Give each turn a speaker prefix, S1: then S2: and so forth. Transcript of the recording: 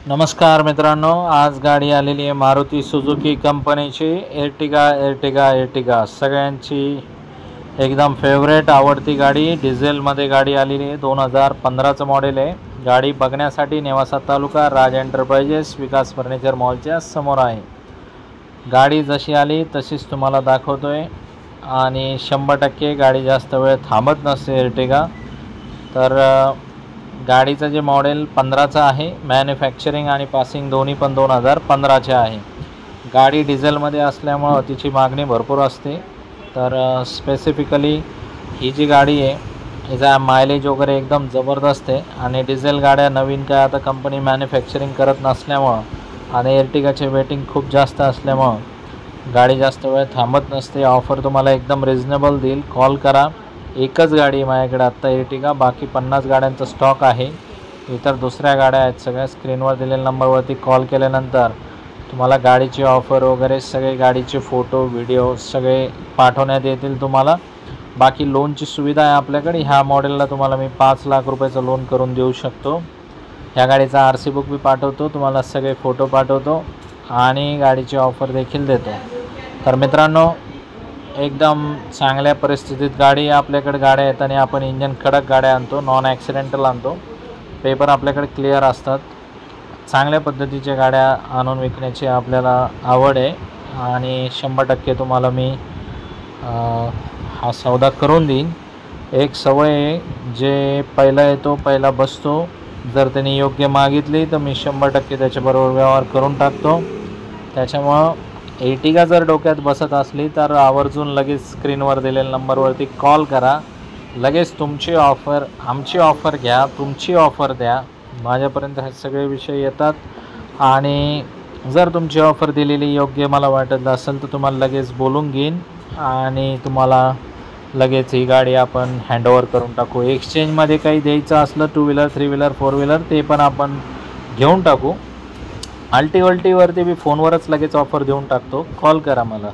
S1: नमस्कार मित्रांनो, आज गाडी आलेली आहे मारुती सुझुकी कंपनीची एर्टिगा सगळ्यांची एकदम फेवरेट आवडती गाडी। डिझेलमध्ये गाडी आलेली आहे। 2015चं मॉडेल आहे। गाडी बघण्यासाठी नेवासा तालुका राज एंटरप्राइजेस विकास फर्निचर मॉलच्या समोर आहे। गाडी जशी आली तशीच तुम्हाला दाखवतोय आणि 100% गाडी जास्त वेळ थांबत नसते एर्टिगा। तर गाडीचं जे मॉडेल 15चं आहे, मॅन्युफॅक्चरिंग आणि पासिंग दोन्ही पण 2015चे आहे। गाडी डिझेलमध्ये असल्यामुळे तिची मागणी भरपूर असते। तर स्पेसिफिकली ही जी गाडी आहे हिचा मायलेज वगैरे एकदम ज़बरदस्त आहे आणि डिझेल गाड्या नवीन काय आता कंपनी मॅन्युफॅक्चरिंग करत नसल्यामुळं आणि एर्टिगाचे वेटिंग खूप जास्त असल्यामुळं गाडी जास्त वेळ थांबत नसते। ऑफर तुम्हाला एकदम रिजनेबल देईल। कॉल करा। एकच गाडी माझ्याकडे आत्ता एर्टिगा, बाकी 50 गाड्यांचा स्टॉक आहे। इतर दुसऱ्या गाड्या आहेत। सगळ्या स्क्रीनवर दिलेल्या नंबरवरती कॉल केल्यानंतर तुम्हाला गाडीची ऑफर वगैरे सगळे गाडीचे फोटो व्हिडिओ सगळे पाठवण्यात येतील तुम्हाला। बाकी लोनची सुविधा आहे आपल्याकडे। ह्या मॉडेलला तुम्हाला मी 5 लाख रुपयाचं लोन करून देऊ शकतो। ह्या गाडीचा RC बुक भी पाठवतो तुम्हाला, सगळे फोटो पाठवतो आणि गाडीची ऑफर देखील देतो। तर मित्रांनो, एकदम चांगल्या परिस्थितीत गाडी आपल्याकडे गाड्या आहेत आणि आपण इंजन कडक गाड्या आणतो, नॉन ॲक्सिडेंटल आणतो। पेपर आपल्याकडे क्लिअर असतात। चांगल्या पद्धतीच्या गाड्या आणून विकण्याची आपल्याला आवड आहे आणि 100% तुम्हाला मी हा सौदा करून देईन। एक सवय आहे, जे पहिला येतो पहिला बसतो। जर त्यांनी योग्य मागितली तर मी 100% त्याच्याबरोबर व्यवहार करून टाकतो। त्याच्यामुळं एर्टिगा जर डोक्यात बसत असली तर आवर्जून लगेच स्क्रीनवर दिलेल्या नंबरवरती कॉल करा। लगेच तुमची ऑफर, आमची ऑफर घ्या, तुमची ऑफर द्या। माझ्यापर्यंत हे सगळे विषय येतात आणि जर तुमची ऑफर दिलेली योग्य मला वाटत असेल तर तुम्हाला लगेच बोलून घेईन आणि तुम्हाला लगेच ही गाडी आपण हँडओव्हर करून टाकू। एक्सचेंजमध्ये काही द्यायचं असलं 2 व्हीलर 3 व्हीलर 4 व्हीलर ते पण आपण घेऊन टाकू। अल्टीवरती बी फोनवरच लगेच ऑफर देऊन टाकतो। कॉल करा मला।